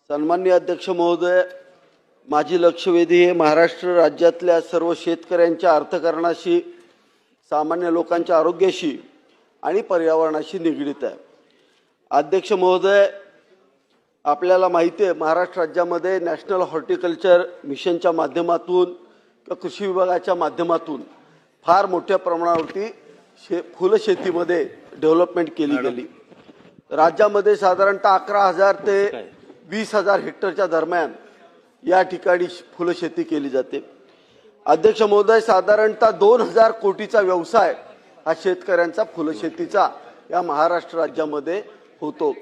सन्माननीय अध्यक्ष महोदय, माझी लक्षवेधी हे महाराष्ट्र राज्यातल्या सर्व शेतकऱ्यांच्या अर्थकारणाशी, सामान्य लोकांच्या आरोग्याशी आणि पर्यावरणाशी निगडित आहे। अध्यक्ष महोदय, आपल्याला माहिती आहे महाराष्ट्र राज्यामध्ये नॅशनल हॉर्टिकल्चर मिशनच्या माध्यमातून कृषी विभागाच्या माध्यमातून फार मोठ्या प्रमाणावरती फुलशेतीमध्ये डेव्हलपमेंट केली गेली। राज्यामध्ये साधारणतः 11,000 ते 20,000 हेक्टरच्या दरम्यान या ठिकाणी फुलशेती केली जाते। अध्यक्ष महोदय, साधारणतः 2,000 कोटीचा व्यवसाय हा शेतकऱ्यांचा फुलशेतीचा या महाराष्ट्र राज्यामध्ये होतो।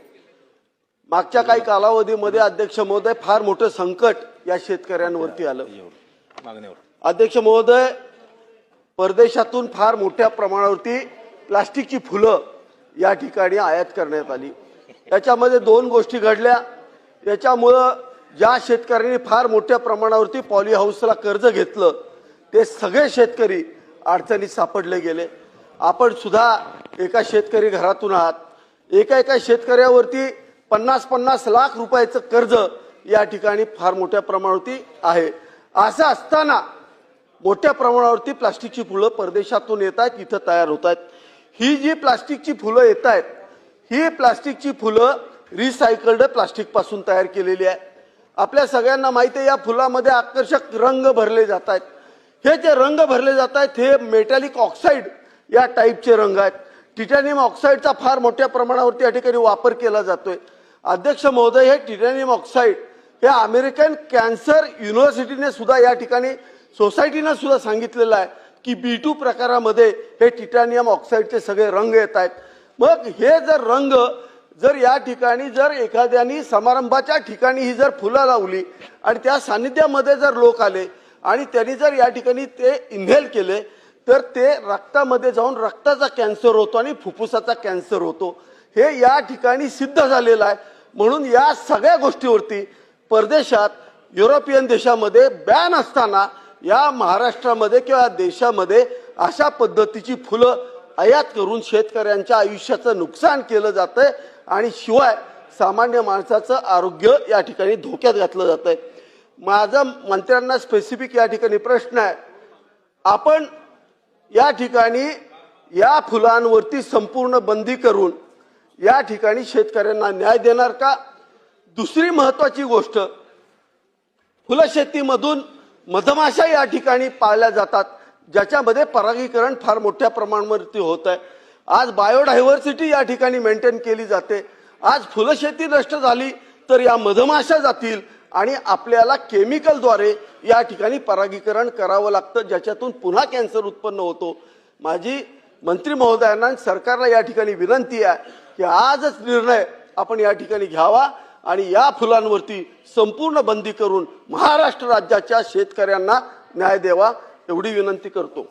मागच्या काही कालावधीमध्ये अध्यक्ष महोदय फार मोठं संकट या शेतकऱ्यांवरती आलं। अध्यक्ष महोदय, परदेशातून फार मोठ्या प्रमाणावरती प्लास्टिकची फुलं या ठिकाणी आयात करण्यात आली। याच्यामध्ये दोन गोष्टी घडल्या। याच्यामुळे ज्या शेतकऱ्यांनी फार मोठ्या प्रमाणावरती पॉली हाऊसला कर्ज घेतलं ते सगळे शेतकरी अडचणीत सापडले गेले। आपण सुद्धा एका शेतकरी घरातून आहात। एका शेतकऱ्यावरती 50-50 लाख रुपयाचं कर्ज या ठिकाणी फार मोठ्या प्रमाणावरती आहे। असं असताना मोठ्या प्रमाणावरती प्लास्टिकची फुलं परदेशातून येत आहेत, इथं तयार होत आहेत। ही जी प्लास्टिकची फुलं येत आहेत, ही प्लास्टिकची फुलं रिसायकल्ड प्लास्टिक पासून तयार केलेली आहे। आपल्या सगळ्यांना माहिती आहे या फुलामध्ये आकर्षक रंग भरले जात आहेत। हे जे रंग भरले जात आहेत हे मेटॅलिक ऑक्साईड या टाईपचे रंग आहेत। टिटॅनियम ऑक्साईडचा फार मोठ्या प्रमाणावरती या ठिकाणी वापर केला जातोय। अध्यक्ष महोदय, हे टिटॅनियम ऑक्साईड हे अमेरिकन कॅन्सर युनिव्हर्सिटीने सुद्धा या ठिकाणी सोसायटीने सुद्धा सांगितलेलं आहे की B2 प्रकारामध्ये हे टिटॅनियम ऑक्साईडचे सगळे रंग येत आहेत। मग हे जर रंग जर या ठिकाणी जर एखाद्यानी समारंभाच्या ठिकाणी ही जर फुलं लावली आणि त्या सानिध्यामध्ये जर लोक आले आणि त्यांनी जर या ठिकाणी ते इन्हेल केले तर ते रक्तामध्ये जाऊन रक्ताचा कॅन्सर होतो आणि फुफ्फुसाचा कॅन्सर होतो। हे या ठिकाणी सिद्ध झालेलं आहे। म्हणून या सगळ्या गोष्टीवरती परदेशात युरोपियन देशामध्ये बॅन असताना या महाराष्ट्रामध्ये किंवा देशामध्ये अशा पद्धतीची फुलं आयात करून शेतकऱ्यांच्या आयुष्याचं नुकसान केलं जातंय आणि शिवाय सामान्य माणसाचं आरोग्य या ठिकाणी धोक्यात घातलं जातंय। माझा मंत्र्यांना स्पेसिफिक या ठिकाणी प्रश्न आहे, आपण या ठिकाणी या फुलांवरती संपूर्ण बंदी करून या ठिकाणी शेतकऱ्यांना न्याय देणार का? दुसरी महत्त्वाची गोष्ट, फुलशेतीमधून मधमाशा या ठिकाणी पाळल्या जातात ज्याच्यामध्ये परागीकरण फार मोठ्या प्रमाणावरती होत आहे। आज बायोडायव्हर्सिटी या ठिकाणी मेंटेन केली जाते। आज फुलशेती नष्ट झाली तर या मधमाशा जातील आणि आपल्याला केमिकलद्वारे या ठिकाणी परागीकरण करावं लागतं ज्याच्यातून पुन्हा कॅन्सर उत्पन्न होतो। माझी मंत्री महोदयांना सरकारला या ठिकाणी विनंती आहे की आजच निर्णय आपण या ठिकाणी घ्यावा आणि या फुलांवरती संपूर्ण बंदी करून महाराष्ट्र राज्याच्या शेतकऱ्यांना न्याय द्यावा एवढी विनंती करतो।